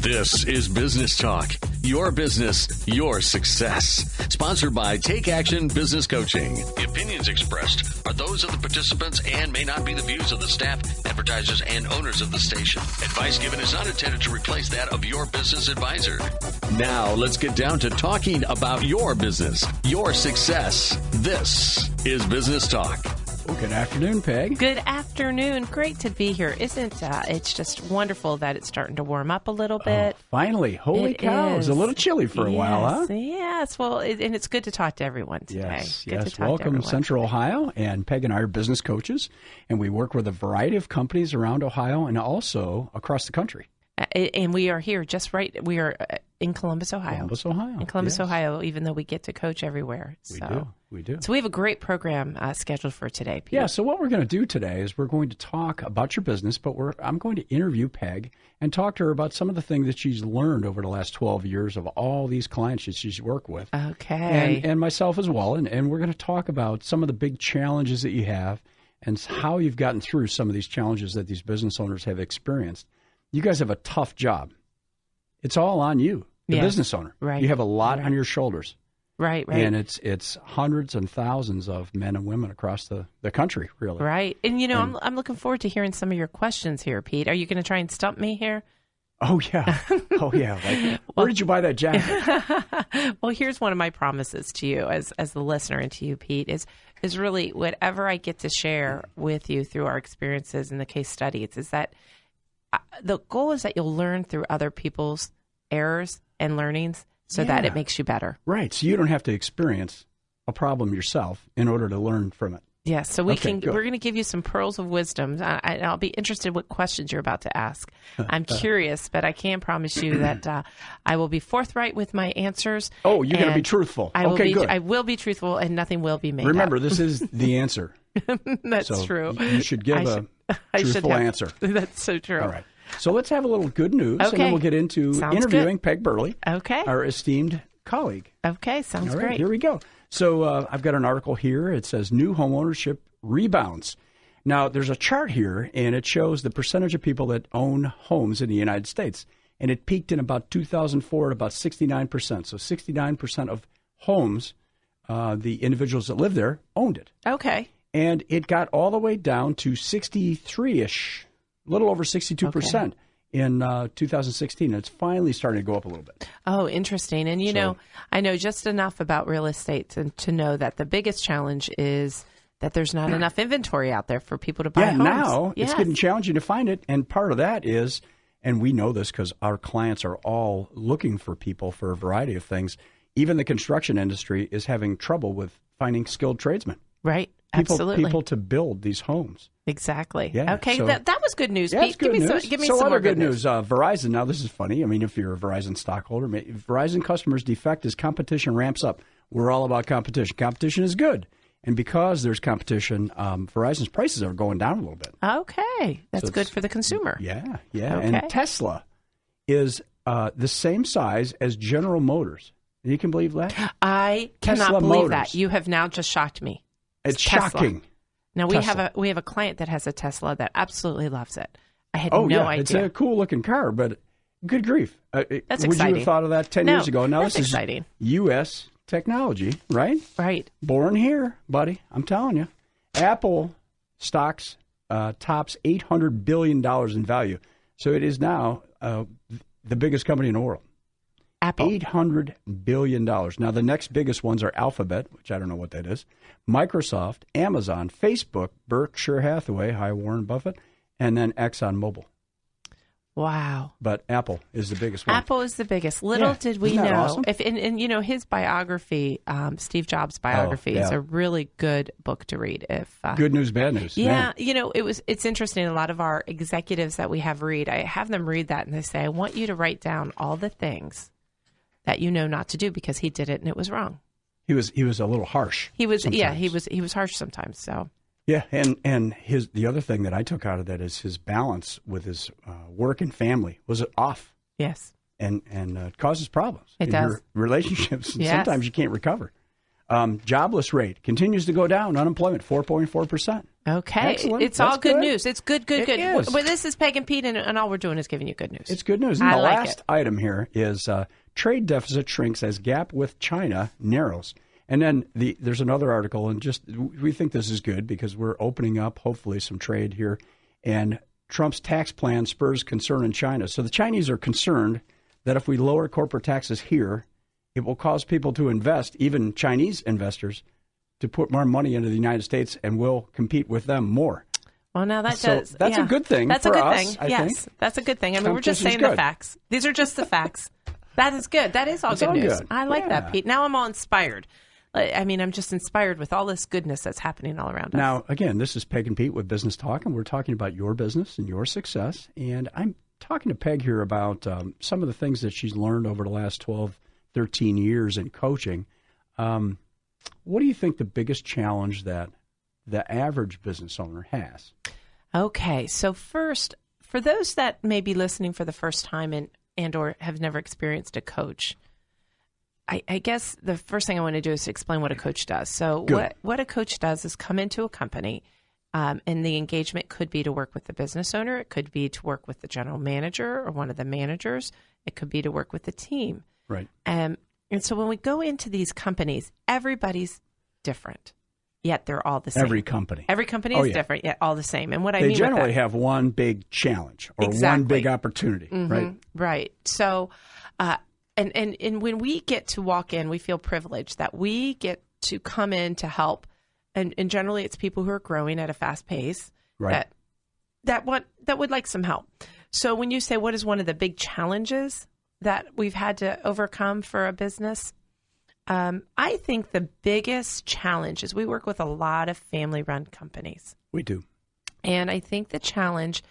This is Business Talk, your business, your success. Sponsored by Take Action Business Coaching. The opinions expressed are those of the participants and may not be the views of the staff, advertisers, and owners of the station. Advice given is not intended to replace that of your business advisor. Now, let's get down to talking about your business, your success. This is Business Talk. Well, good afternoon, Peg. Good afternoon. Great to be here. Isn't it's just wonderful that it's starting to warm up a little bit. Oh, finally. Holy cow. It was a little chilly for a while, huh? Yes. Well, and it's good to talk to everyone today. Yes. Welcome, Central Ohio. And Peg and I are business coaches, and we work with a variety of companies around Ohio and also across the country. And we are here just right. We are in Columbus, Ohio. In Columbus, Ohio, even though we get to coach everywhere. We do. So we have a great program scheduled for today, Pete. Yeah, so what we're going to do today is we're going to talk about your business, but I'm going to interview Peg and talk to her about some of the things that she's learned over the last 12 years of all these clients that she's worked with. Okay. And myself as well. And we're going to talk about some of the big challenges that you have and how you've gotten through some of these challenges that these business owners have experienced. You guys have a tough job. It's all on you, the business owner. Right. You have a lot on your shoulders. Right. And it's hundreds and thousands of men and women across the country, really. Right. And, I'm looking forward to hearing some of your questions here, Pete. Are you going to try and stump me here? Oh, yeah. Like, where did you buy that jacket? Well, here's one of my promises to you as the listener and to you, Pete, is really whatever I get to share with you through our experiences and the case studies is that the goal is that you'll learn through other people's errors and learnings so that it makes you better. Right. So you don't have to experience a problem yourself in order to learn from it. Yes. So we're going to give you some pearls of wisdom. I'll be interested what questions you're about to ask. I'm curious, but I can promise you that I will be forthright with my answers. Oh, you're going to be truthful. Good. I will be truthful, and nothing will be made Remember, up. This is the answer. That's true. You should give a truthful answer. That's so true. All right. So let's have a little good news, and then we'll get into interviewing Peg Burley, our esteemed colleague. Okay, sounds All right, great. Here we go. So I've got an article here. It says, New Homeownership Rebounds. Now, there's a chart here, and it shows the percentage of people that own homes in the United States. And it peaked in about 2004 at about 69%. So 69% of homes, the individuals that live there, owned it. Okay. And it got all the way down to 63-ish, a little over 62% in 2016. And it's finally starting to go up a little bit. Oh, interesting. And, know, I know just enough about real estate to know that the biggest challenge is that there's not enough inventory out there for people to buy homes. Now it's getting challenging to find it. And part of that is, and we know this because our clients are all looking for people for a variety of things, even the construction industry is having trouble with finding skilled tradesmen. Right. Absolutely. People to build these homes. Exactly. Yeah, okay. So, that was good news, Pete. It's good news. Give me some other more good news. Verizon. Now, this is funny. I mean, if you're a Verizon stockholder, Verizon customers defect as competition ramps up. We're all about competition. Competition is good. And because there's competition, Verizon's prices are going down a little bit. Okay. That's good for the consumer. Yeah. Okay. And Tesla is the same size as General Motors. You can believe that? I cannot believe that. You have now just shocked me. It's Tesla. shocking. Now, we have a client that has a Tesla that absolutely loves it. I had no idea. It's a cool-looking car, but good grief. That's exciting. Would you have thought of that 10 years ago? Now, that's this exciting. is U.S. technology, right? Right. Born here, buddy. I'm telling you. Apple stocks tops $800 billion in value. So it is now the biggest company in the world. Apple. $800 billion. Now, the next biggest ones are Alphabet, which I don't know what that is, Microsoft, Amazon, Facebook, Berkshire Hathaway, hi Warren Buffett, and then ExxonMobil. Wow. But Apple is the biggest one. Apple is the biggest. Little did we know. Awesome? And his biography, Steve Jobs' biography, is a really good book to read. Good news, bad news. Yeah. It's interesting. A lot of our executives that we have read, I have them read that and they say, I want you to write down all the things that you know not to do because he did it and it was wrong. He was a little harsh. He was sometimes. he was harsh sometimes. So yeah, and the other thing that I took out of that is his balance with his work and family was off. Yes, and it causes problems. It in does. your relationships. Yes. Sometimes you can't recover. Jobless rate continues to go down. Unemployment, 4.4%. Okay. Excellent. It's That's all good news. It's good. It is. Well, this is Peg and Pete, and all we're doing is giving you good news. It's good news. And I the like last it. item here is trade deficit shrinks as gap with China narrows. And then there's another article, and we think this is good because we're opening up, hopefully, some trade here. And Trump's tax plan spurs concern in China. So the Chinese are concerned that if we lower corporate taxes here, it will cause people to invest, even Chinese investors, to put more money into the United States, and we'll compete with them more. Well, now that's a good thing. That's for a good us, thing. I Yes, think. that's a good thing. I mean, we're just Competition's saying the good. facts. These are just the facts. That is good. That is all It's good all news. good. I like Yeah. that, Pete. Now I'm all inspired. I mean, I'm just inspired with all this goodness that's happening all around us. Now, again, this is Peg and Pete with Business Talk, and we're talking about your business and your success. And I'm talking to Peg here about some of the things that she's learned over the last 12, 13 years in coaching. What do you think the biggest challenge that the average business owner has? Okay, so first, for those that may be listening for the first time and or have never experienced a coach, I guess the first thing I want to do is explain what a coach does. So what a coach does is come into a company, and the engagement could be to work with the business owner. It could be to work with the general manager or one of the managers. It could be to work with the team. Right. And so when we go into these companies, everybody's different, yet they're all the same. Every company is different, yet all the same. And what I they mean generally with that, have one big challenge or one Exactly. big opportunity, right? Right. So, and when we get to walk in, we feel privileged that we get to come in to help. And generally, it's people who are growing at a fast pace Right. that would like some help. So when you say what is one of the big challenges that we've had to overcome for a business, I think the biggest challenge is we work with a lot of family-run companies. We do. And I think the challenge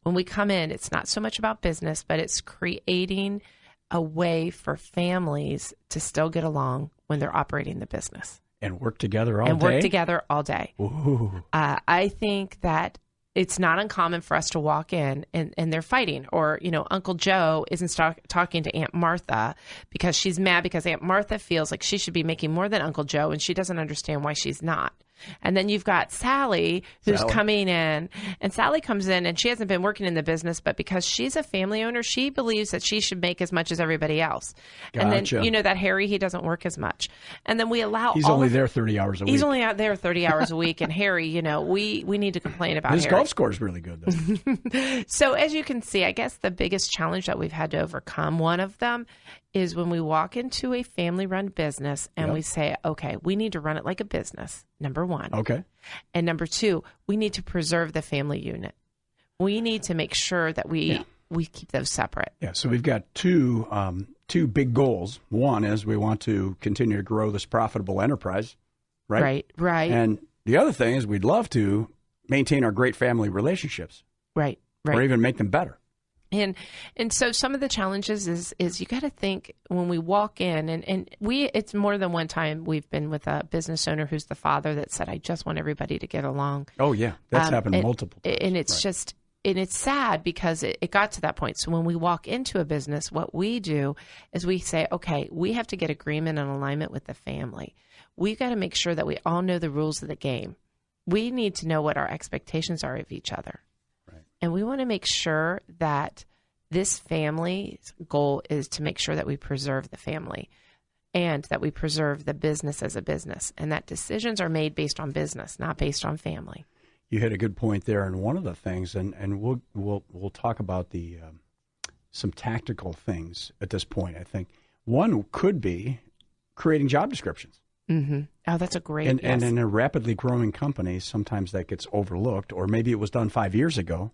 when we come in, it's not so much about business, but it's creating a way for families to still get along when they're operating the business. And work together all and day. work together all day. Ooh. I think that it's not uncommon for us to walk in and they're fighting, or, Uncle Joe isn't talking to Aunt Martha because she's mad because Aunt Martha feels like she should be making more than Uncle Joe and she doesn't understand why she's not. And then you've got Sally who's coming in, and Sally comes in and she hasn't been working in the business, but because she's a family owner, she believes that she should make as much as everybody else. Gotcha. And then, that Harry, he doesn't work as much. And then we allow He's only there 30 hours a week. He's only out there 30 hours a week. And Harry, we need to complain about His Harry. golf score is really good, though. So as you can see, I guess the biggest challenge that we've had to overcome, one of them is when we walk into a family-run business and we say, okay, we need to run it like a business, number one. Okay. And number two, we need to preserve the family unit. We need to make sure that we keep those separate. Yeah, so we've got two big goals. One is we want to continue to grow this profitable enterprise, right? Right. And the other thing is we'd love to maintain our great family relationships. Right. Or even make them better. And so some of the challenges is you got to think when we walk in, and it's more than one time we've been with a business owner who's the father that said, I just want everybody to get along. Oh, yeah. That's happened multiple times. And it's and it's sad because it got to that point. So when we walk into a business, what we do is we say, okay, we have to get agreement and alignment with the family. We've got to make sure that we all know the rules of the game. We need to know what our expectations are of each other. And we want to make sure that this family's goal is to make sure that we preserve the family and that we preserve the business as a business, and that decisions are made based on business, not based on family. You hit a good point there, and one of the things, and we'll talk about the some tactical things at this point. I think one could be creating job descriptions. Mm-hmm. Oh, that's a great. And in a rapidly growing company, sometimes that gets overlooked, or maybe it was done 5 years ago.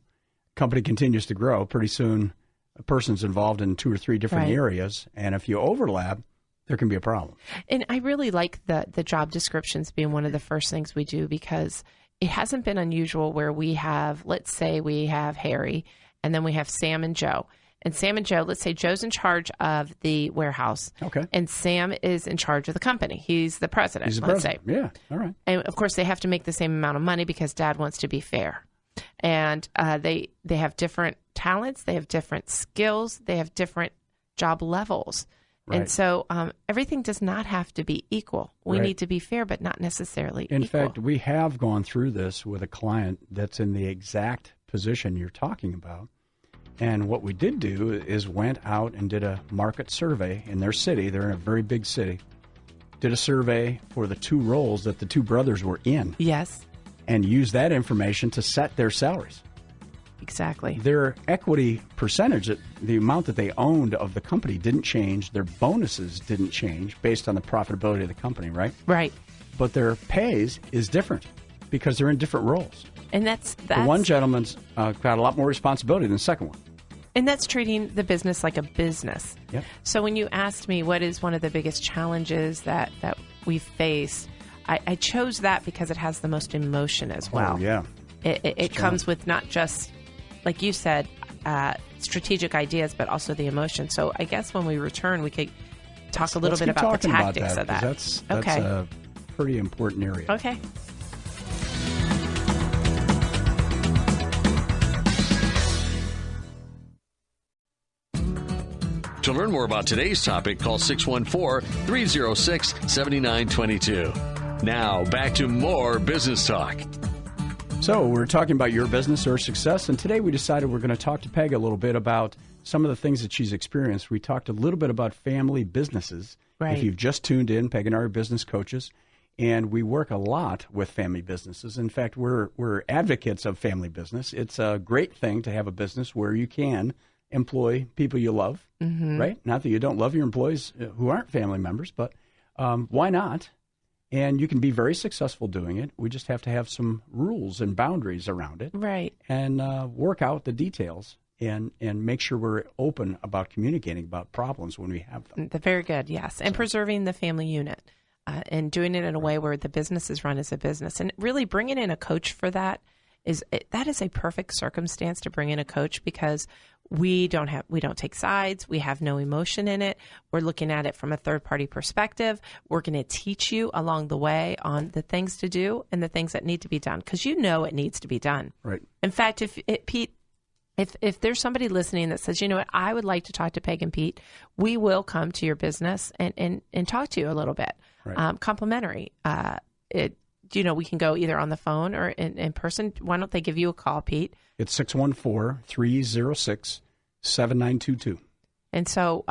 Company continues to grow. Pretty soon, a person's involved in 2 or 3 different areas, and if you overlap, there can be a problem. And I really like the job descriptions being one of the first things we do, because it hasn't been unusual where we have, let's say we have Harry, and then we have Sam and Joe. And Sam and Joe, let's say Joe's in charge of the warehouse. Okay. And Sam is in charge of the company. He's the president, let's say. Yeah, all right. And, of course, they have to make the same amount of money because Dad wants to be fair. And they have different talents. They have different skills. They have different job levels. Right. And so everything does not have to be equal. We Right. need to be fair, but not necessarily In equal. fact, we have gone through this with a client that's in the exact position you're talking about. And what we did do is went out and did a market survey in their city. They're in a very big city. Did a survey for the two roles that the two brothers were in Yes, and used that information to set their salaries. exactly. Their equity percentage, the amount that they owned of the company, didn't change. Their bonuses didn't change based on the profitability of the company, right? Right. But their pays is different because they're in different roles. And that's The one gentleman's got a lot more responsibility than the second one. and that's treating the business like a business. Yep. So when you asked me what is one of the biggest challenges that we face, I chose that because it has the most emotion as well. Oh, yeah. It comes with not just, like you said, strategic ideas, but also the emotion. So I guess when we return, we could talk a little Let's bit keep about the talking about tactics of that. 'cause that's Okay. a pretty important area. Okay. To learn more about today's topic, call 614-306-7922. Now, back to more Business Talk. So we're talking about your business or success, and today we decided we're going to talk to Peg a little bit about some of the things that she's experienced. We talked a little bit about family businesses. Right. If you've just tuned in, Peg and I are business coaches, and we work a lot with family businesses. In fact, we're advocates of family business. It's a great thing to have a business where you can employ people you love, right? Not that you don't love your employees who aren't family members, but why not? And you can be very successful doing it. We just have to have some rules and boundaries around it, Right. and work out the details and make sure we're open about communicating about problems when we have them. Very good, yes. And preserving the family unit and doing it in a way where the business is run as a business. And really bringing in a coach for that is a perfect circumstance to bring in a coach, because we don't take sides. We have no emotion in it. We're looking at it from a third party perspective. We're going to teach you along the way on the things to do and the things that need to be done, because it needs to be done. Right. In fact, Pete, if there's somebody listening that says, you know what, I would like to talk to Peg and Pete, we will come to your business and talk to you a little bit. Right. Complimentary. We can go either on the phone or in person. Why don't they give you a call, Pete? It's 614-306-7922. And so,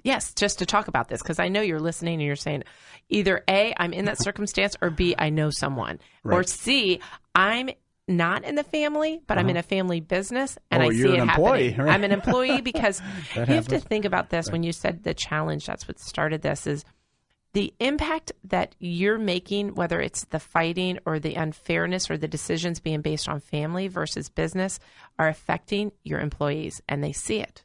yes, just to talk about this, because I know you're listening and you're saying either A, I'm in that circumstance, or B, I know someone. Right. Or C, I'm not in the family, but I'm in a family business and I see you're it an employee, happening. right? I'm an employee because you have to happens. think about this when you said the challenge. That's what started this, is the impact that you're making, whether it's the fighting or the unfairness or the decisions being based on family versus business, are affecting your employees, and they see it.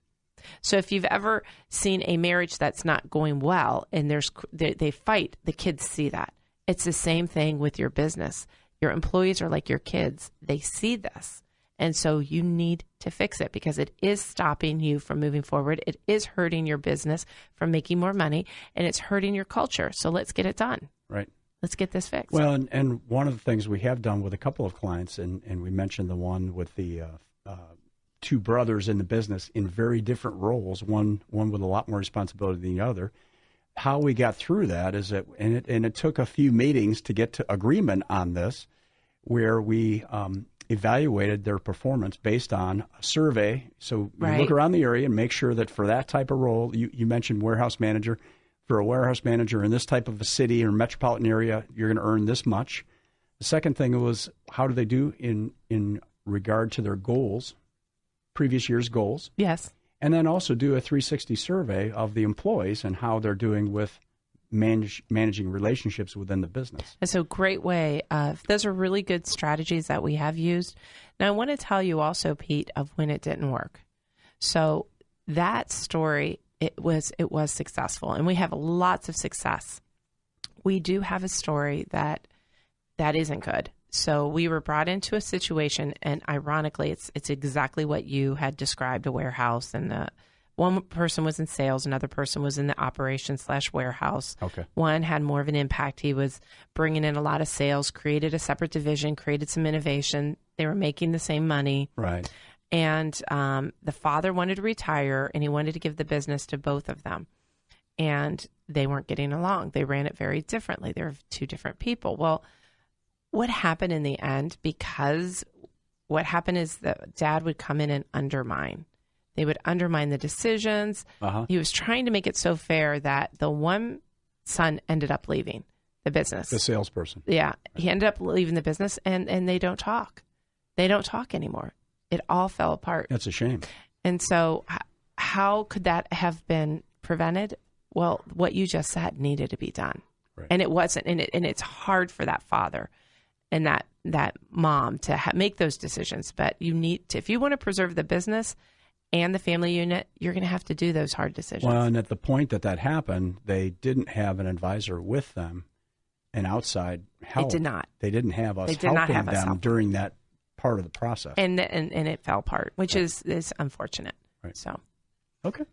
So if you've ever seen a marriage that's not going well and they fight, the kids see that. It's the same thing with your business. Your employees are like your kids. They see this. And so you need to fix it, because it is stopping you from moving forward. It is hurting your business from making more money, and it's hurting your culture. So let's get it done. Right. Let's get this fixed. Well, and one of the things we have done with a couple of clients, and we mentioned the one with the two brothers in the business in very different roles, one with a lot more responsibility than the other. How we got through that is that, and it took a few meetings to get to agreement on this, where we evaluated their performance based on a survey. So we look around the area and make sure that for that type of role, you mentioned warehouse manager, for a warehouse manager in this type of a city or metropolitan area, you're going to earn this much. The second thing was, how do they do in regard to their goals, previous year's goals? Yes. And then also do a 360 survey of the employees and how they're doing with managing relationships within the business. It's a great way. Those are really good strategies that we have used. Now, I want to tell you also, Pete, of when it didn't work. So that story, it was successful, and we have lots of success. We do have a story that isn't good. So we were brought into a situation, and ironically, it's exactly what you had described, a warehouse, and one person was in sales, another person was in the operations/warehouse. Okay. One had more of an impact. He was bringing in a lot of sales, created a separate division, created some innovation. They were making the same money. Right. And the father wanted to retire, and he wanted to give the business to both of them. and they weren't getting along. They ran it very differently. They were two different people. Well, what happened in the end, because what happened is that dad would come in and undermine. They would undermine the decisions. He was trying to make it so fair that the one son ended up leaving the business. The salesperson. Yeah. He ended up leaving the business, and they don't talk. They don't talk anymore. It all fell apart. That's a shame. And so how could that have been prevented? Well, what you just said needed to be done. Right. And it wasn't. And it's hard for that father and that mom to make those decisions. But you need to, if you want to preserve the business and the family unit, you're going to have to do those hard decisions. Well, and at the point that happened, they didn't have an advisor with them, an outside help. They did not. They didn't have us helping them during that part of the process. And it fell apart, which is unfortunate. Right. So. Okay.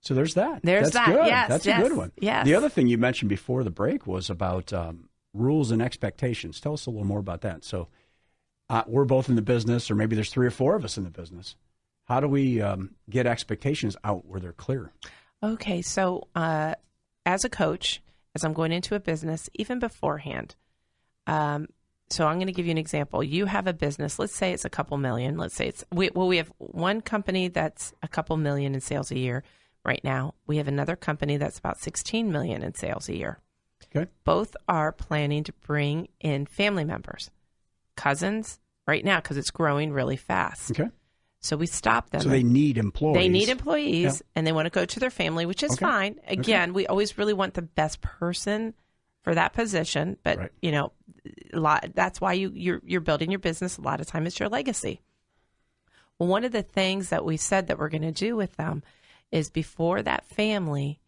So there's that. That's that. Good. Yes, That's yes, a good one. Yes. The other thing you mentioned before the break was about rules and expectations. Tell us a little more about that. So we're both in the business, or maybe there's 3 or 4 of us in the business. How do we get expectations out where they're clear? Okay. So as a coach, as I'm going into a business, even beforehand, so I'm going to give you an example. You have a business. Let's say it's a couple million. Let's say we have one company that's a couple million in sales a year. Right now, we have another company that's about 16 million in sales a year. Okay. Both are planning to bring in family members, cousins, right now, because it's growing really fast. Okay. So we stop them. So they need employees. They need employees, Yeah. and they want to go to their family, which is fine. Again, we always really want the best person for that position, but right. that's why you're building your business. A lot of time it's your legacy. Well, one of the things that we said that we're going to do with them is before that family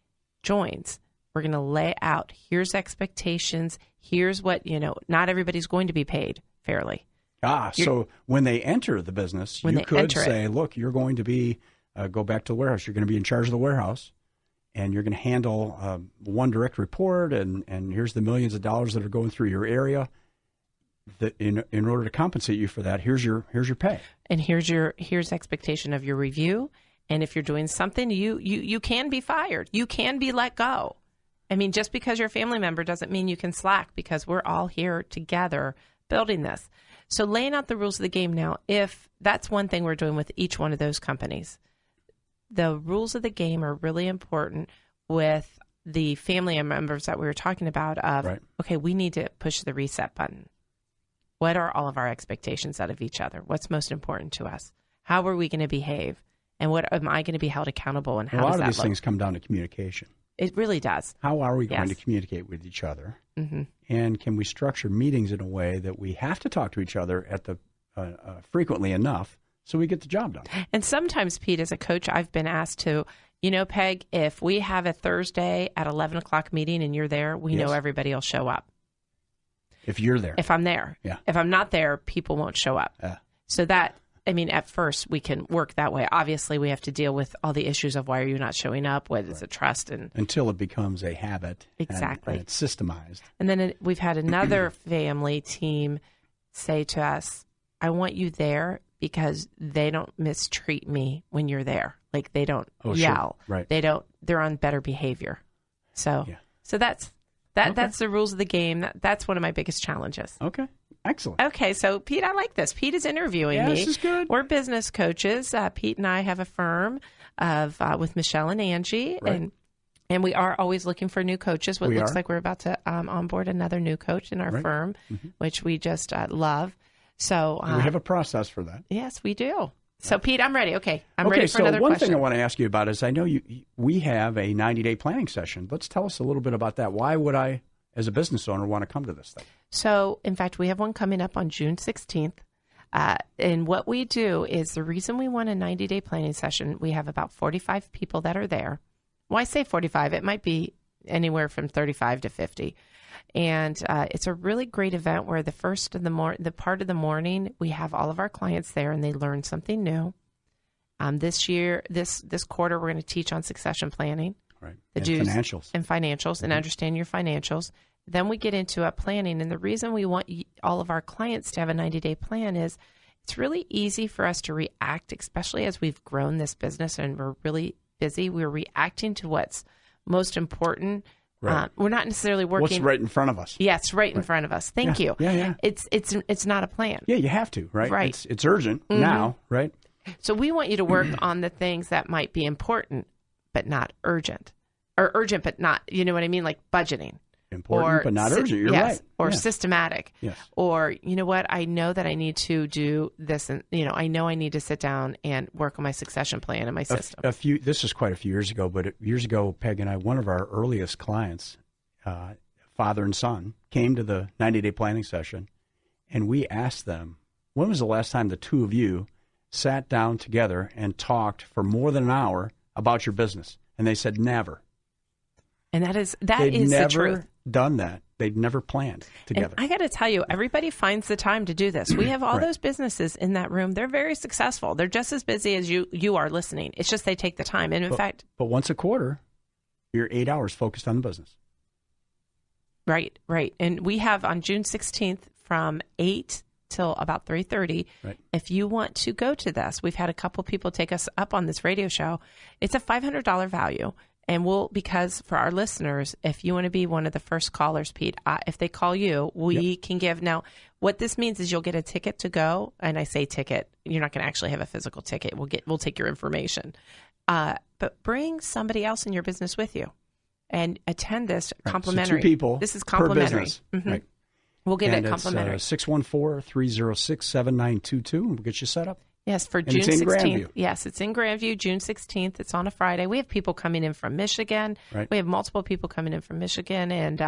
joins, we're going to lay out, here's expectations, here's what, not everybody's going to be paid fairly. So when they enter the business, you could say, look, you're going to be, go back to the warehouse, you're going to be in charge of the warehouse, and you're going to handle one direct report, and here's the millions of dollars that are going through your area. In order to compensate you for that, here's your pay. And here's expectation of your review. And if you're doing something, you can be fired. You can be let go. I mean, just because you're a family member doesn't mean you can slack, because we're all here together building this. So laying out the rules of the game now, if that's one thing we're doing with each one of those companies. The rules of the game are really important with the family members that we were talking about of, right. Okay, we need to push the reset button. What are all of our expectations out of each other? What's most important to us? How are we going to behave? And what am I going to be held accountable? And how does that look? A lot of these things come down to communication. It really does. How are we going to communicate with each other? Mm-hmm. And can we structure meetings in a way that we have to talk to each other at the frequently enough so we get the job done? And sometimes, Pete, as a coach, I've been asked to, Peg, if we have a Thursday at 11 o'clock meeting and you're there, we know everybody will show up. If you're there. If I'm there. Yeah. If I'm not there, people won't show up. So that, at first we can work that way. Obviously, we have to deal with all the issues of why are you not showing up, what is the trust. Until it becomes a habit. Exactly. And it's systemized. And then we've had another family team say to us, I want you there because they don't mistreat me when you're there. Like they don't yell. Sure. Right. They're on better behavior. So that's the rules of the game. That's one of my biggest challenges. Okay. Excellent. Okay, so Pete, I like this. Pete is interviewing me. This is good. We're business coaches. Pete and I have a firm with Michelle and Angie, right. and we are always looking for new coaches. It looks like we're about to onboard another new coach in our firm, which we just love. So we have a process for that. Yes, we do. So Pete, I'm ready. Okay, I'm ready for another question. One thing I want to ask you about is I know we have a 90-day planning session. Let's tell us a little bit about that. Why would I, as a business owner, want to come to this thing? So, in fact, we have one coming up on June 16th. And what we do is the reason we want a 90-day planning session, we have about 45 people that are there. Well, I say 45. It might be anywhere from 35 to 50. And it's a really great event where the part of the morning, we have all of our clients there and they learn something new. This year, this quarter, we're going to teach on succession planning. Right. Financials. Mm-hmm. And understand your financials. Then we get into planning. And the reason we want all of our clients to have a 90-day plan is it's really easy for us to react, especially as we've grown this business and we're really busy. We're reacting to what's most important. Right. We're not necessarily working. What's right in front of us? Yes, right in front of us. Thank you. Yeah. It's not a plan. Yeah, you have to, right? Right. It's urgent now, right? So we want you to work on the things that might be important, but not urgent. Or urgent, but not, you know what I mean? Like budgeting. Important, but not urgent. You're right. Or Yeah. systematic. Yes. Or, you know what? I know that I need to do this, and, I know I need to sit down and work on my succession plan and my system. This is quite a few years ago, but years ago, Peg and I, one of our earliest clients, father and son, came to the 90-day planning session, and we asked them, when was the last time the two of you sat down together and talked for more than an hour about your business? And they said never. And that is They'd the never truth. done that. They'd never planned together. And I got to tell you, everybody finds the time to do this. We have all those businesses in that room. They're very successful. They're just as busy as you are listening. It's just they take the time. And in fact, but once a quarter, you're 8 hours focused on the business. Right. And we have on June 16th from 8 till about 3:30. Right. If you want to go to this, we've had a couple people take us up on this radio show. It's a $500 value. And because for our listeners, if you want to be one of the first callers, Pete, if they call you, we can give. Now, what this means is you'll get a ticket to go. And I say ticket, you're not going to actually have a physical ticket. We'll take your information. But bring somebody else in your business with you and attend this complimentary. So 2 people. This is complimentary. Per business. Right. We'll get and it complimentary. It's 614-306-7922. We'll get you set up. Yes, for June 16th. Yes, it's in Grandview, June 16th. It's on a Friday. We have people coming in from Michigan. Right. We have multiple people coming in from Michigan and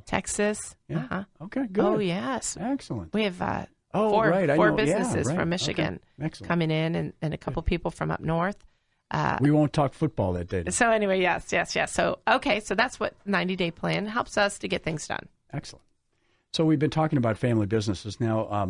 Texas. Yeah. Uh-huh. Okay, good. Oh, yes. Excellent. We have four businesses from Michigan coming in and a couple people from up north. We won't talk football that day. So anyway, yes. So, so that's what 90-day plan helps us to get things done. Excellent. So we've been talking about family businesses. Now,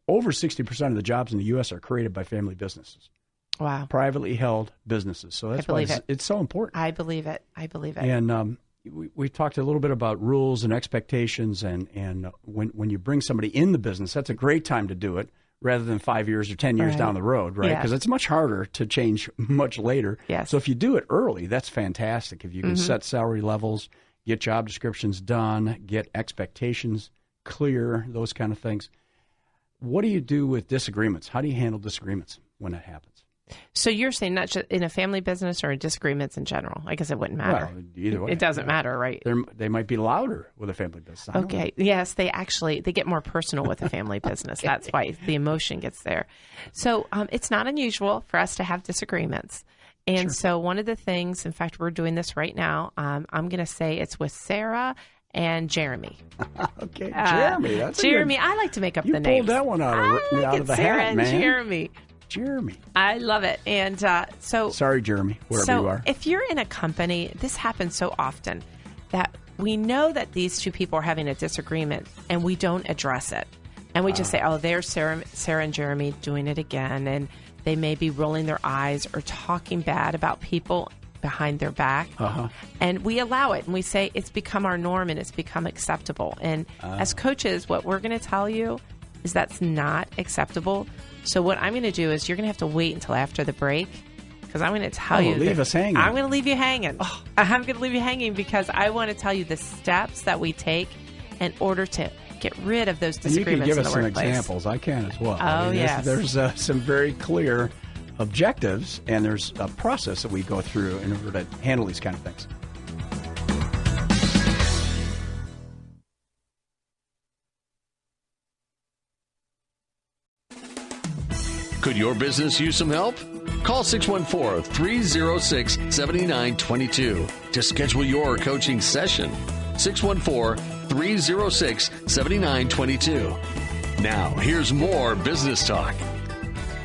over 60% of the jobs in the U.S. are created by family businesses. Wow. Privately held businesses. So that's why it's so important. I believe it. And we talked a little bit about rules and expectations. And when you bring somebody in the business, that's a great time to do it rather than 5 years or 10 years down the road, right? Because it's much harder to change much later. Yes. So if you do it early, that's fantastic. If you can set salary levels, get job descriptions done, get expectations clear, those kind of things. What do you do with disagreements? How do you handle disagreements when that happens? So you're saying not just in a family business or disagreements in general? I guess it wouldn't matter. Well, either way. It doesn't matter, right? They might be louder with a family business. Okay. Yes, they get more personal with a family business. Okay. That's why the emotion gets there. So it's not unusual for us to have disagreements. And so one of the things, in fact, we're doing this right now. I'm going to say it's with Sarah and Jeremy. Okay, Jeremy. That's Jeremy. I like to make up the names. You pulled that one out of the Sarah hat, and man. Jeremy. I love it. And so... Sorry, Jeremy, wherever you are. If you're in a company, this happens so often that we know that these two people are having a disagreement and we don't address it. And we just say, there's Sarah and Jeremy doing it again. And they may be rolling their eyes or talking bad about people behind their back. And we allow it and we say it's become our norm and it's become acceptable. And as coaches, what we're going to tell you is that's not acceptable. So what I'm going to do is you're going to have to wait until after the break because I'm going to tell you. Leave us hanging. I'm going to leave you hanging. I'm going to leave you hanging because I want to tell you the steps that we take in order to get rid of those disagreements in the workplace. You can give us some examples. I can as well. Yes. There's some very clear objectives, and there's a process that we go through in order to handle these kind of things. Could your business use some help? Call 614-306-7922 to schedule your coaching session. 614-306-7922. Now, here's more business talk.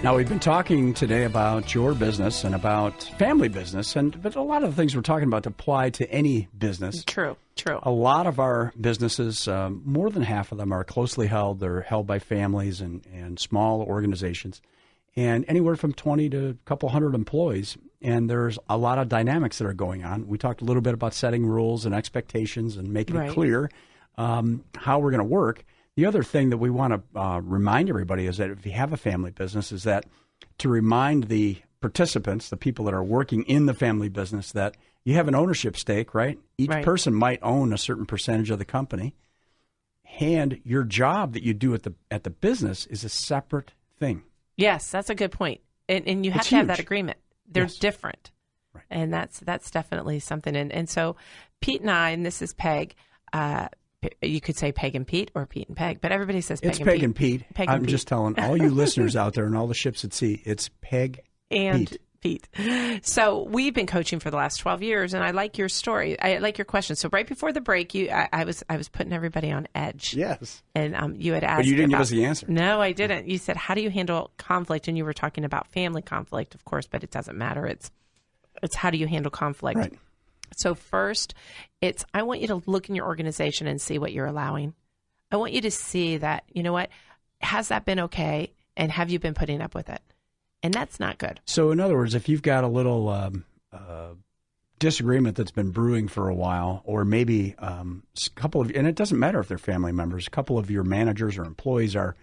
Now, we've been talking today about your business and about family business, but a lot of the things we're talking about apply to any business. True. A lot of our businesses, more than half of them are closely held. They're held by families and small organizations, and anywhere from 20 to a couple hundred employees. And there's a lot of dynamics that are going on. We talked a little bit about setting rules and expectations and making it clear how we're going to work. The other thing that we want to remind everybody is that if you have a family business, is that to remind the participants, the people that are working in the family business, that You have an ownership stake, right? Each Right. person might own a certain percentage of the company, and your job that you do at the business is a separate thing. Yes, that's a good point. And you have It's to have that huge. agreement. They're Yes. different. Right. And that's definitely something. And so Pete and I, and this is Peg, you could say Peg and Pete or Pete and Peg, but everybody says Peg It's and Peg Pete. and Pete. Peg and I'm Pete. just telling all you listeners out there and all the ships at sea, it's Peg And Pete. Pete. So we've been coaching for the last 12 years, and I like your story. I like your question. So right before the break, I was putting everybody on edge. Yes. And you had asked. But you didn't give about- us the answer. No, I didn't. You said, how do you handle conflict? And you were talking about family conflict, of course, but it doesn't matter. It's how do you handle conflict? Right. So first, I want you to look in your organization and see what you're allowing. I want you to see that, you know what, has that been okay? And have you been putting up with it? And that's not good. So, in other words, if you've got a little disagreement that's been brewing for a while, or maybe a couple of, and it doesn't matter if they're family members, a couple of your managers or employees are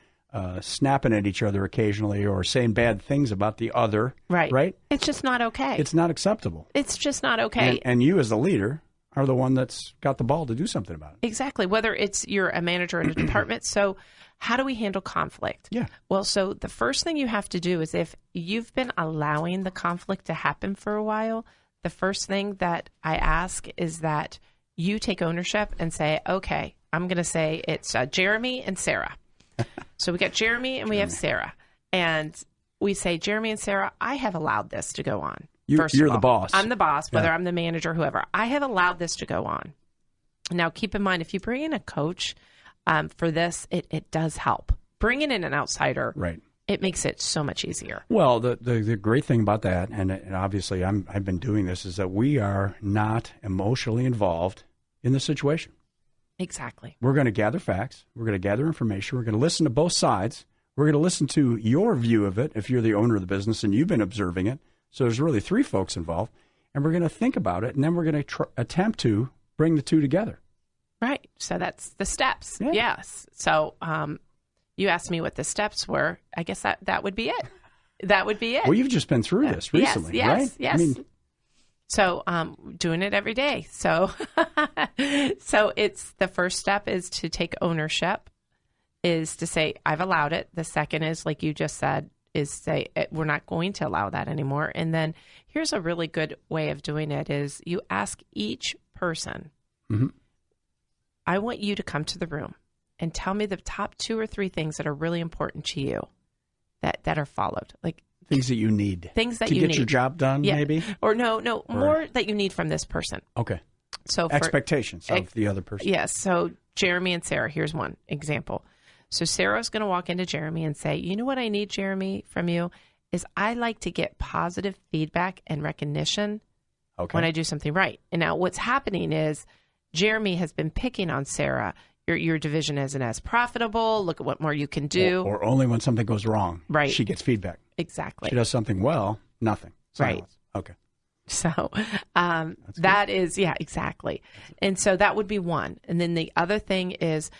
snapping at each other occasionally or saying bad things about the other. Right? It's just not okay. It's not acceptable. It's just not okay. And you, as the leader, are the one that's got the ball to do something about it. Exactly. Whether you're a manager in a department. So how do we handle conflict? Yeah. Well, so the first thing you have to do is if you've been allowing the conflict to happen for a while, the first thing that I ask is that you take ownership and say, okay, I'm going to say it's Jeremy and Sarah. So we got Jeremy and we have Sarah. And we say, Jeremy and Sarah, I have allowed this to go on. You're First of the all, boss. I'm the boss, whether Yeah. I'm the manager, whoever. I have allowed this to go on. Now, keep in mind, if you bring in a coach for this, it does help. Bringing in an outsider, Right. it makes it so much easier. Well, the great thing about that, and obviously I've been doing this, is that we are not emotionally involved in the situation. Exactly. We're going to gather facts. We're going to gather information. We're going to listen to both sides. We're going to listen to your view of it if you're the owner of the business and you've been observing it. So there's really three folks involved. And we're going to think about it, and then we're going to attempt to bring the two together. Right. So that's the steps. Yeah. Yes. So you asked me what the steps were. I guess that would be it. That would be it. Well, you've just been through this recently, yes, right? Yes. I mean, So doing it every day. So so it's the first step is to take ownership, is to say, I've allowed it. The second is, like you just said, is say, we're not going to allow that anymore. And then here's a really good way of doing it is you ask each person, mm-hmm. I want you to come to the room and tell me the top 2 or 3 things that are really important to you that are followed. Like things that you need. things that to you get need. your job done, Yeah. maybe? Or no, more that you need from this person. Okay. So for, Expectations of the other person. Yes. So Jeremy and Sarah, here's one example. So Sarah's going to walk into Jeremy and say, you know what I need, Jeremy, from you is I like to get positive feedback and recognition Okay. when I do something right. And now what's happening is Jeremy has been picking on Sarah. Your division isn't as profitable. Look at what more you can do. Or only when something goes wrong. Right. She gets feedback. Exactly. She does something well, nothing. Right. Silence. Okay. So that is, yeah, exactly. And so that would be one. And then the other thing is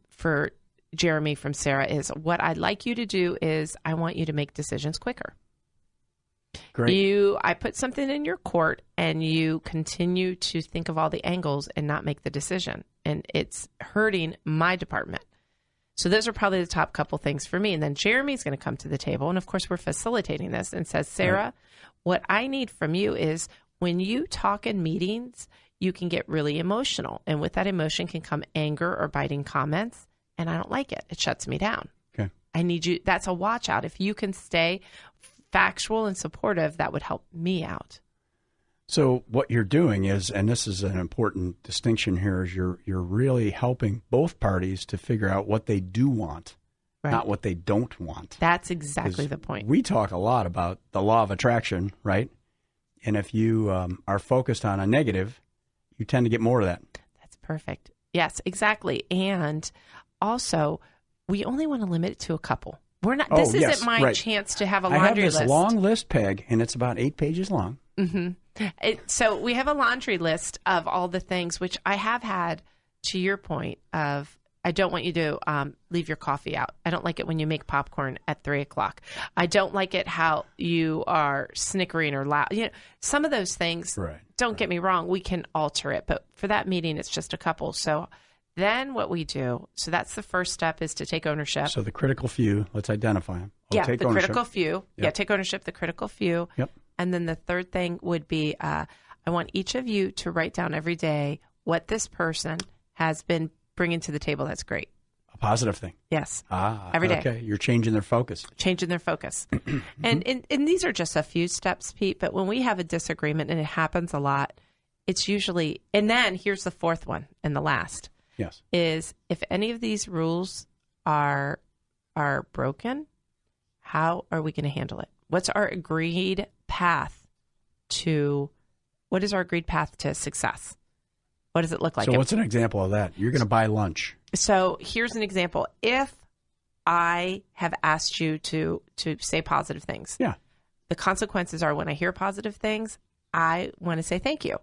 for Jeremy from Sarah is what I'd like you to do is I want you to make decisions quicker. Great. I put something in your court and you continue to think of all the angles and not make the decision. And it's hurting my department. So those are probably the top couple things for me. And then Jeremy's going to come to the table. And of course, we're facilitating this and says, Sarah, what I need from you is when you talk in meetings, you can get really emotional. And with that emotion can come anger or biting comments. And I don't like it. It shuts me down. Okay. I need you. That's a watch out. If you can stay factual and supportive, that would help me out. So what you're doing is, and this is an important distinction here, is you're really helping both parties to figure out what they do want, Right. not what they don't want. That's exactly 'Cause the point. We talk a lot about the law of attraction, right? And if you are focused on a negative, you tend to get more of that. That's perfect. Yes, exactly. And also, we only want to limit it to a couple. We're not. This yes, isn't my right. chance to have a I have laundry this list. long list, Peg, and it's about 8 pages long. So we have a laundry list of all the things which I have had, to your point, of I don't want you to leave your coffee out. I don't like it when you make popcorn at 3:00. I don't like it how you are snickering or loud. Some of those things, don't get me wrong, we can alter it. But for that meeting, it's just a couple. So then what we do, so that's the first step, is to take ownership. So the critical few, let's identify them. Take the ownership. Critical few. Yep. Yeah, take ownership, the critical few. Yep. And then the third thing would be I want each of you to write down every day what this person has been bringing to the table. That's great. A positive thing. Yes. Every day. Okay. You're changing their focus. And these are just a few steps, Pete, but when we have a disagreement, and it happens a lot, it's usually, and then here's the fourth one and the last. Yes. Is if any of these rules are broken, how are we going to handle it? What's our agreed path to success? What does it look like? So what's an example of that? You're going to buy lunch. So here's an example. If I have asked you to say positive things, the consequences are when I hear positive things, I want to say thank you.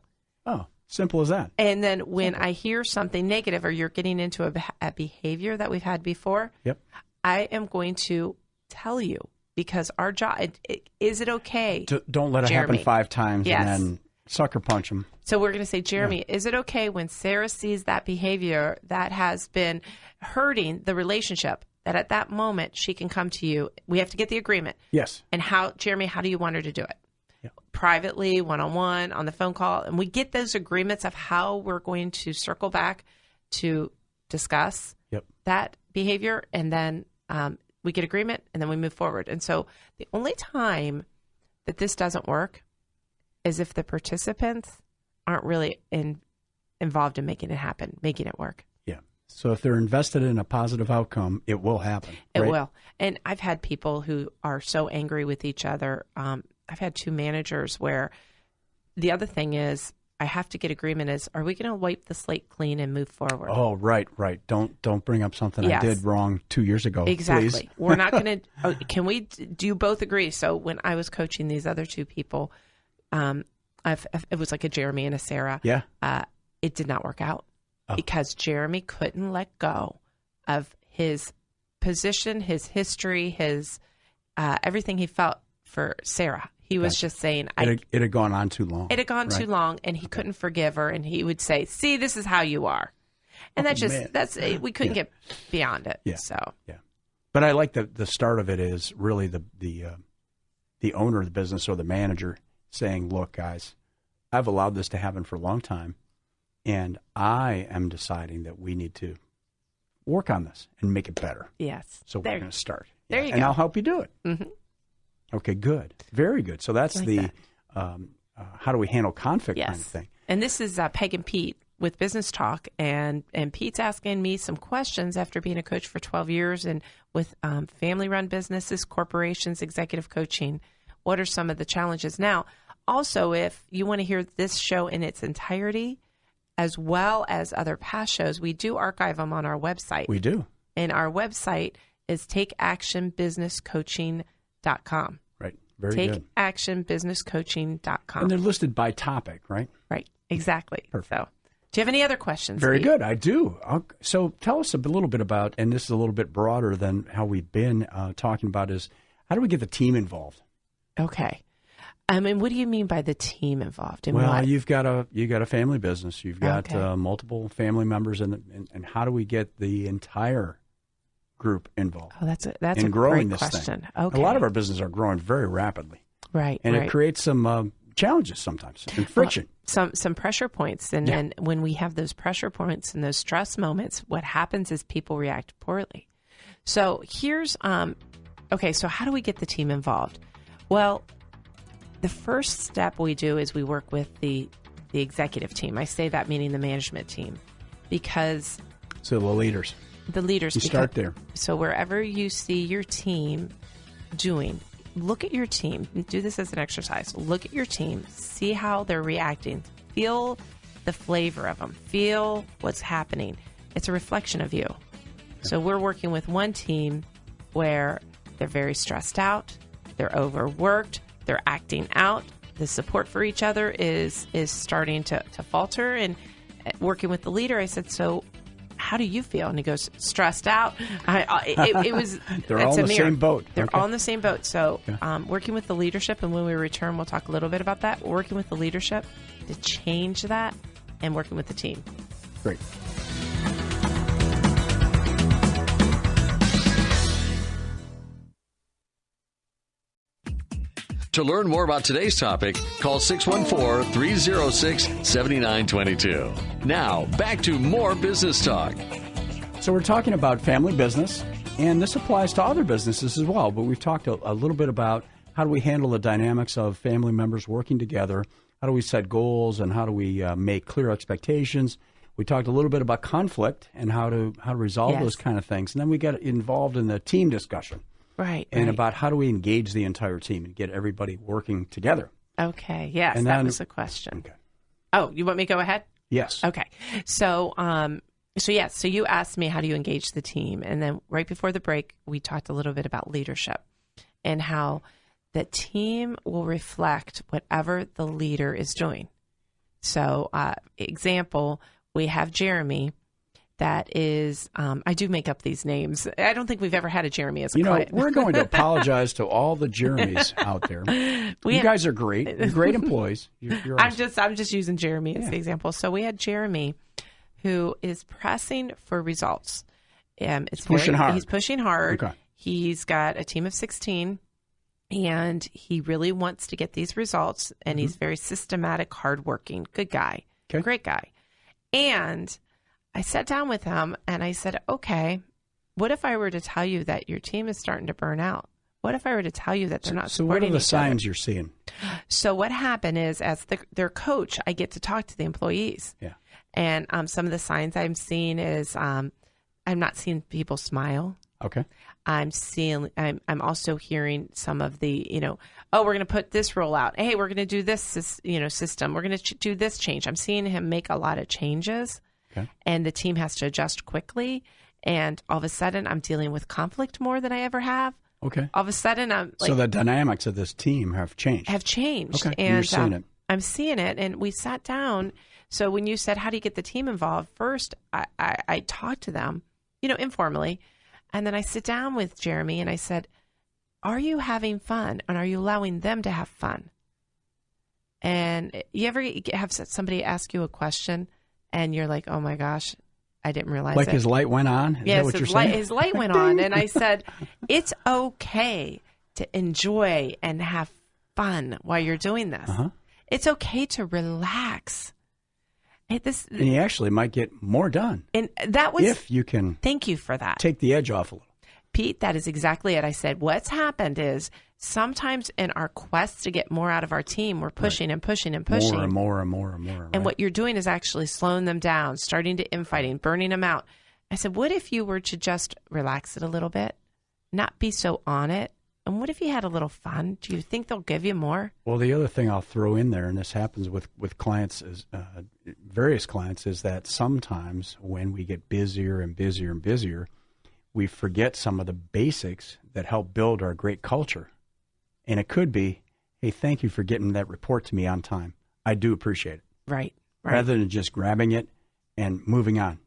Oh, simple as that. And then when I hear something negative, or you're getting into a behavior that we've had before, I am going to tell you, because our job, is it okay? Don't let it happen 5 times and then sucker punch them. So we're going to say, Jeremy, is it okay when Sarah sees that behavior that has been hurting the relationship, that at that moment she can come to you? We have to get the agreement. Yes. And Jeremy, how do you want her to do it? Privately, one-on-one, on the phone call. And we get those agreements of how we're going to circle back to discuss that behavior. And then we get agreement, and then we move forward. And so the only time that this doesn't work is if the participants aren't really involved in making it happen, making it work. Yeah. So if they're invested in a positive outcome, it will happen. It will. And I've had people who are so angry with each other. I've had 2 managers where the other thing is, I have to get agreement is, are we going to wipe the slate clean and move forward? Oh, right. Don't bring up something I did wrong 2 years ago. Exactly. Please. We're not going to, do you both agree? So when I was coaching these other 2 people, it was like a Jeremy and a Sarah. Yeah. It did not work out because Jeremy couldn't let go of his position, his history, his everything he felt for Sarah. He was just saying, it had gone on too long. It had gone too long, and he couldn't forgive her. And he would say, "See, this is how you are," and we couldn't get beyond it. Yeah. So but I like the start of it is really the owner of the business or the manager saying, "Look, guys, I've allowed this to happen for a long time, and I am deciding that we need to work on this and make it better." Yes. So we're going to start. There you go. And I'll help you do it. Mm-hmm. Okay, good. Very good. So that's how do we handle conflict kind of thing. And this is Peg and Pete with Business Talk. And Pete's asking me some questions after being a coach for 12 years and with family-run businesses, corporations, executive coaching. What are some of the challenges? Now, also, if you want to hear this show in its entirety, as well as other past shows, we do archive them on our website. We do. And our website is takeactionbusinesscoaching.com. Right. Very good. Takeactionbusinesscoaching.com. And they're listed by topic, right? Right. Exactly. Perfect. So, do you have any other questions? Very Pete? good. I do. So tell us a little bit about, and this is a little bit broader than how we've been talking about, is how do we get the team involved? Okay. And what do you mean by the team involved? You've got a family business. You've got multiple family members, and how do we get the entire group involved? Oh, that's a growing great this question. Thing. Okay. A lot of our businesses are growing very rapidly, right? And it creates some challenges sometimes and friction. Some pressure points, and when we have those pressure points and those stress moments, what happens is people react poorly. So here's so how do we get the team involved? Well, the first step we do is we work with the executive team. I say that meaning the management team, because so the leaders. The leaders. You start there. So wherever you see your team doing, look at your team. Do this as an exercise. Look at your team. See how they're reacting. Feel the flavor of them. Feel what's happening. It's a reflection of you. So we're working with one team where they're very stressed out. They're overworked. They're acting out. The support for each other is starting to falter. And working with the leader, I said, so how do you feel? And he goes, stressed out. It was. They're all in the same boat. They're all in the same boat. So working with the leadership, and when we return, we'll talk a little bit about that. Working with the leadership to change that, and working with the team. Great. To learn more about today's topic, call 614-306-7922. Now, back to more business talk. So we're talking about family business, and this applies to other businesses as well, but we've talked a little bit about how do we handle the dynamics of family members working together, how do we set goals, and how do we make clear expectations. We talked a little bit about conflict and how to resolve those kind of things, and then we got involved in the team discussion. Right. And about how do we engage the entire team and get everybody working together. Okay. Yes, and that was the question. Okay. Oh, you want me to go ahead? Yes. Okay. So you asked me, how do you engage the team? And then right before the break, we talked a little bit about leadership and how the team will reflect whatever the leader is doing. So, example, we have Jeremy. That is, I do make up these names. I don't think we've ever had a Jeremy as a client. We're going to apologize to all the Jeremys out there. You guys are great. You're great employees. You're awesome. I'm just using Jeremy as the example. So we had Jeremy, who is pressing for results. He's pushing hard. He's pushing hard. Okay. He's got a team of 16, and he really wants to get these results. And he's very systematic, hardworking, good guy, great guy, and I sat down with him and I said, okay, what if I were to tell you that your team is starting to burn out? What if I were to tell you that they're not supporting each other? So what are the signs you're seeing? So what happened is, as their coach, I get to talk to the employees. Yeah. And some of the signs I'm seeing is I'm not seeing people smile. Okay. I'm also hearing some of the, we're going to put this roll out. Hey, we're going to do this, system. We're going to do this change. I'm seeing him make a lot of changes. Okay. And the team has to adjust quickly. And all of a sudden, I'm dealing with conflict more than I ever have. Okay. All of a sudden, I'm like... So the dynamics of this team have changed. Okay. And you're seeing it. I'm seeing it. And we sat down. So when you said, how do you get the team involved? First, I talked to them, informally. And then I sit down with Jeremy and I said, are you having fun? And are you allowing them to have fun? And you ever have somebody ask you a question and you're like, oh my gosh, I didn't realize it. Like his light went on? Is that what you're saying? His light went on. And I said, it's okay to enjoy and have fun while you're doing this. Uh-huh. It's okay to relax. And you actually might get more done. And that was... If you can... Thank you for that. Take the edge off a little. Pete, that is exactly it. I said, what's happened is sometimes in our quest to get more out of our team, we're pushing and pushing and pushing. More and more and more and more. Right? And what you're doing is actually slowing them down, starting to infighting, burning them out. I said, what if you were to just relax it a little bit, not be so on it? And what if you had a little fun? Do you think they'll give you more? Well, the other thing I'll throw in there, and this happens with clients, various clients, is that sometimes when we get busier and busier and busier, we forget some of the basics that help build our great culture. And it could be, hey, thank you for getting that report to me on time. I do appreciate it. Right. Rather than just grabbing it and moving on.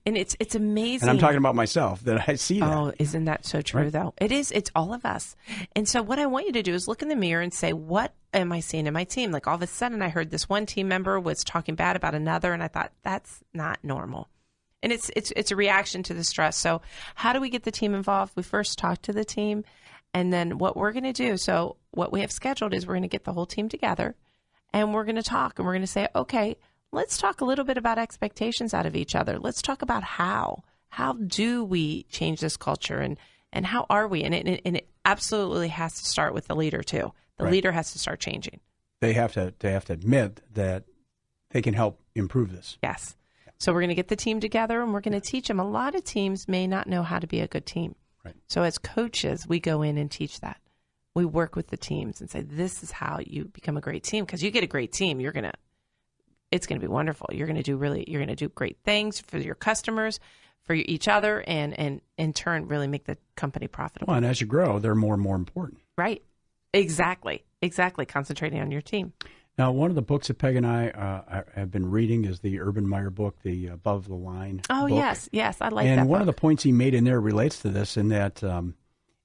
And it's amazing. And I'm talking about myself, that I see that. Oh, isn't that so true, though? It is. It's all of us. And so what I want you to do is look in the mirror and say, what am I seeing in my team? Like all of a sudden I heard this one team member was talking bad about another, and I thought, that's not normal. And it's a reaction to the stress. So how do we get the team involved? We first talk to the team, and then what we're going to do, so what we have scheduled is we're going to get the whole team together, and we're going to talk, and we're going to say, okay, let's talk a little bit about expectations out of each other. Let's talk about how do we change this culture, and how are we? And it absolutely has to start with the leader too. The leader has to start changing. They have to admit that they can help improve this. Yes. So we're going to get the team together, and we're going to teach them. A lot of teams may not know how to be a good team. Right. So as coaches, we go in and teach that. We work with the teams and say, this is how you become a great team. Because you get a great team, it's going to be wonderful. You're going to do great things for your customers, for each other, and in turn really make the company profitable. Well, and as you grow, they're more and more important. Right. Exactly. Concentrating on your team. Now, one of the books that Peg and I have been reading is the Urban Meyer book, the Above the Line Oh, book. yes, I like that And one of book. the points he made in there relates to this in that,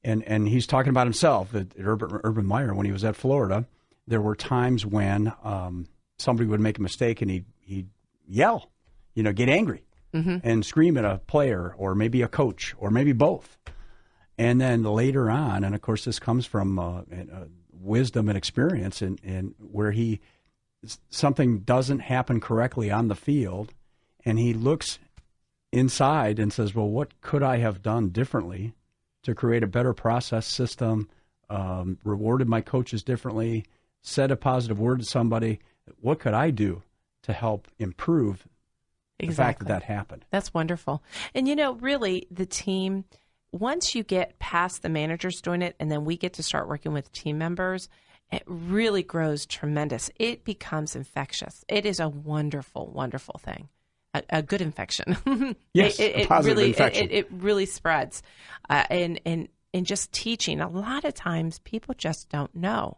and he's talking about himself, at Urban Meyer, when he was at Florida, there were times when somebody would make a mistake and he'd yell, get angry and scream at a player or maybe a coach or maybe both. And then later on, and of course this comes from wisdom and experience, and where something doesn't happen correctly on the field, and he looks inside and says, well, what could I have done differently to create a better process system, rewarded my coaches differently, said a positive word to somebody? What could I do to help improve the fact that happened? That's wonderful. And, really, the team, once you get past the managers doing it and then we get to start working with team members, it really grows tremendous. It becomes infectious. It is a wonderful, wonderful thing. A good infection. Yes, a positive infection. It really spreads. And just teaching, a lot of times people just don't know.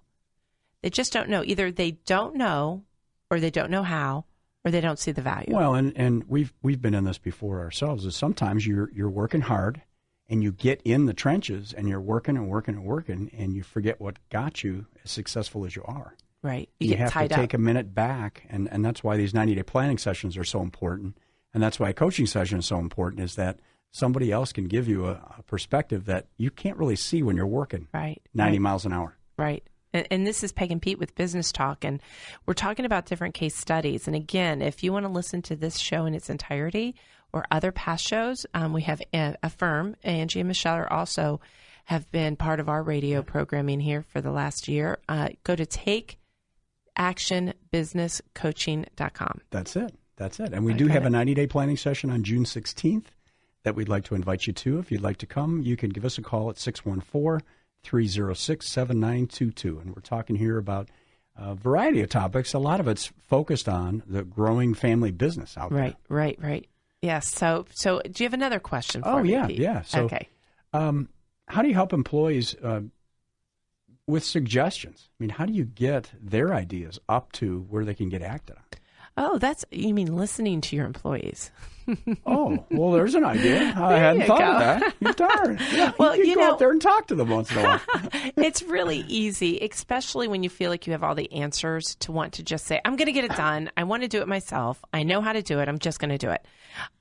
They just don't know. Either they don't know or they don't know how, or they don't see the value. Well, and we've been in this before ourselves, is sometimes you're working hard and you get in the trenches and you're working and working and working and you forget what got you as successful as you are. Right. You get have tied to take up. a minute back, and that's why these 90-day planning sessions are so important, and that's why a coaching session is so important, is that somebody else can give you a perspective that you can't really see when you're working 90 miles an hour. Right. And this is Peg and Pete with Business Talk, and we're talking about different case studies. And again, if you want to listen to this show in its entirety or other past shows, we have a firm, Angie and Michelle are also have been part of our radio programming here for the last year. Go to takeactionbusinesscoaching.com. That's it. And we do have a 90-day planning session on June 16th that we'd like to invite you to. If you'd like to come, you can give us a call at 614-306-7922. And we're talking here about a variety of topics. A lot of it's focused on the growing family business out there. Right. Yes. So do you have another question for me, Pete? Yeah. So, okay. How do you help employees with suggestions? I mean, how do you get their ideas up to where they can get acted on? Oh, you mean listening to your employees. Oh, well, there's an idea. I hadn't thought of that. You're darn. Yeah, well, you go out there and talk to them once in a while. It's really easy, especially when you feel like you have all the answers, to want to just say, I'm going to get it done. I want to do it myself. I know how to do it. I'm just going to do it.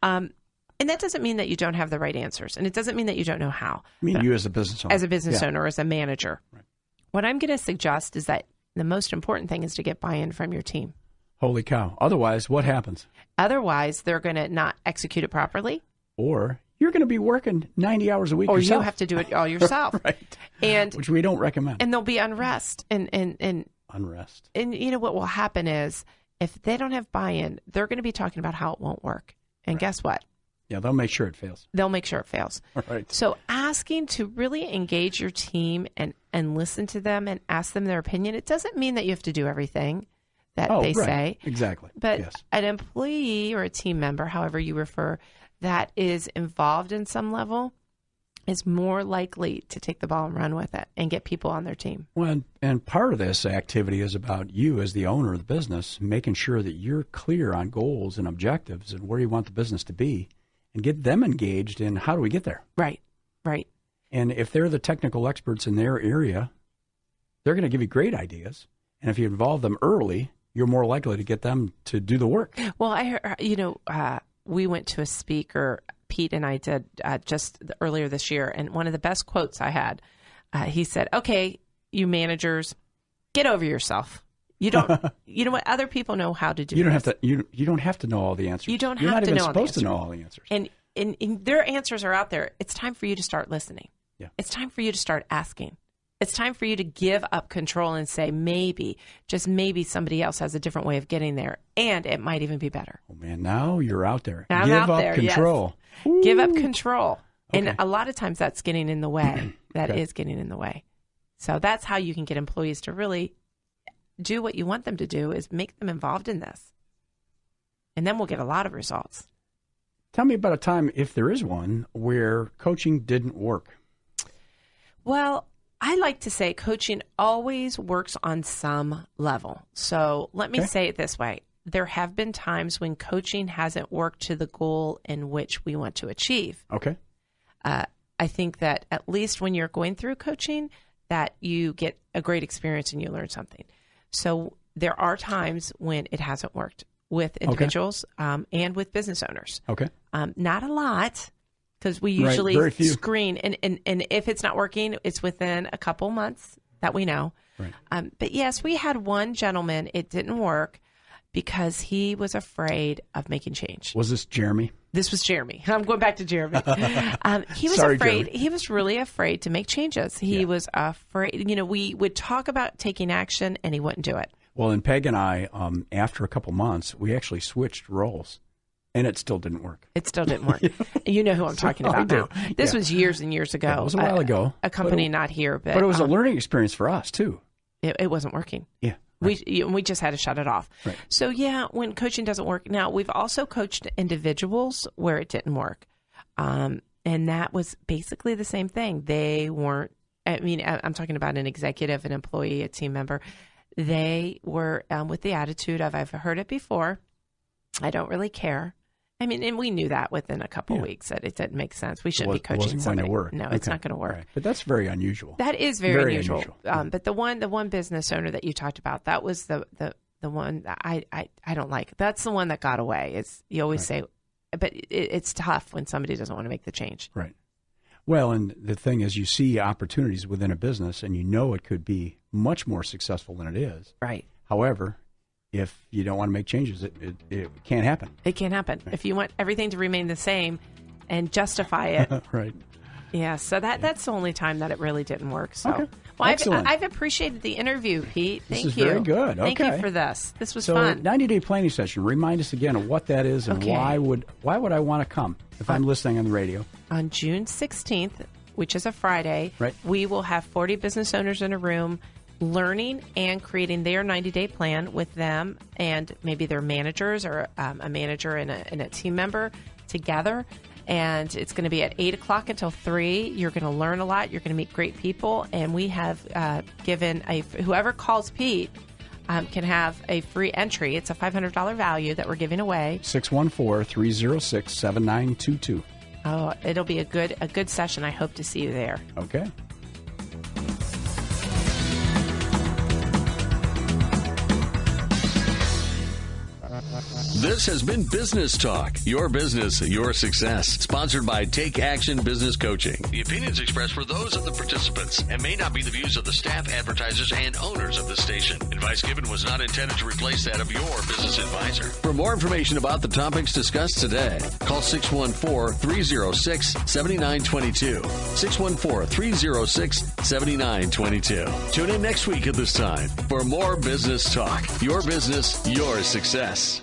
And that doesn't mean that you don't have the right answers. And it doesn't mean that you don't know how. I mean, you as a business owner. As a business owner, as a manager. Right. What I'm going to suggest is that the most important thing is to get buy-in from your team. Holy cow. Otherwise, what happens? Otherwise, they're going to not execute it properly. Or you're going to be working 90 hours a week or yourself. You have to do it all yourself. Right. And which we don't recommend. And there'll be unrest. And unrest. And you know what will happen is, if they don't have buy-in, they're going to be talking about how it won't work. And guess what? Yeah, they'll make sure it fails. They'll make sure it fails. Right. So asking to really engage your team and listen to them and ask them their opinion, it doesn't mean that you have to do everything that they say. Exactly. But yes. An employee or a team member, however you refer, that is involved in some level is more likely to take the ball and run with it and get people on their team. Well, and part of this activity is about you as the owner of the business, making sure that you're clear on goals and objectives and where you want the business to be, and get them engaged in how do we get there. Right. And if they're the technical experts in their area, they're going to give you great ideas. And if you involve them early, you're more likely to get them to do the work. Well, I heard, we went to a speaker, Pete and I did just earlier this year, and one of the best quotes I had, he said, okay, you managers, get over yourself. You don't, you know what? Other people know how to do You don't this. have to. You don't have to know all the answers. You don't You're have not to even know all the supposed to answers. know all the answers. And their answers are out there. It's time for you to start listening. Yeah. It's time for you to start asking. It's time for you to give up control and say, maybe, just maybe somebody else has a different way of getting there, and it might even be better. Oh, man, now you're out there. Now I'm Give out up there, control. Yes. Give up control. Okay. And a lot of times that's getting in the way. That Okay. is getting in the way. So that's how you can get employees to really do what you want them to do, is make them involved in this. And then we'll get a lot of results. Tell me about a time, if there is one, where coaching didn't work. Well, I like to say coaching always works on some level. So let me say it this way. There have been times when coaching hasn't worked to the goal in which we want to achieve. Okay. I think that at least when you're going through coaching, that you get a great experience and you learn something. So there are times when it hasn't worked with individuals and with business owners. Okay. Not a lot, because we usually screen. And if it's not working, it's within a couple months that we know. Right. But yes, we had one gentleman, it didn't work because he was afraid of making change. Was this Jeremy? This was Jeremy. I'm going back to Jeremy. He was Sorry, afraid. Jeremy. He was really afraid to make changes. He was afraid. You know, we would talk about taking action, and he wouldn't do it. Well, and Peg and I, after a couple months, we actually switched roles, and it still didn't work. It still didn't work. You know who I'm talking about now. This was years and years ago. Yeah, it was a while ago. A company not here, but it was a learning experience for us too. It wasn't working. Yeah. Right. We just had to shut it off. Right. So, yeah, when coaching doesn't work. Now, we've also coached individuals where it didn't work. And that was basically the same thing. They weren't, I mean, I'm talking about an executive, an employee, a team member. They were with the attitude of, I've heard it before. I don't really care. I mean, and we knew that within a couple of weeks that it didn't make sense. We shouldn't be coaching somebody. Going to work. No, it's not going to work. Right. But that's very unusual. That is very unusual. Yeah. But the one business owner that you talked about, that was the one that I don't like. That's the one that got away. It's you always say, but it's tough when somebody doesn't want to make the change. Right. Well, and the thing is, you see opportunities within a business, and you know it could be much more successful than it is. Right. However, if you don't want to make changes, it can't happen. It can't happen. Right. If you want everything to remain the same and justify it. Right. Yeah, so that's the only time that it really didn't work. So, okay. Well, excellent. I've appreciated the interview, Pete. Thank you. This is very good. Thank you for this. This was fun. So, 90-day planning session. Remind us again of what that is and why would I want to come if I'm listening on the radio? On June 16th, which is a Friday, we will have 40 business owners in a room learning and creating their 90-day plan with them and maybe their managers or a manager and a team member together. And it's going to be at 8 o'clock until 3. You're going to learn a lot. You're going to meet great people. And we have given whoever calls Pete can have a free entry. It's a $500 value that we're giving away. 614-306-7922. Oh, it'll be a good session. I hope to see you there. Okay. This has been Business Talk, your business, your success. Sponsored by Take Action Business Coaching. The opinions expressed were those of the participants and may not be the views of the staff, advertisers, and owners of the station. Advice given was not intended to replace that of your business advisor. For more information about the topics discussed today, call 614-306-7922. 614-306-7922. Tune in next week at this time for more Business Talk, your business, your success.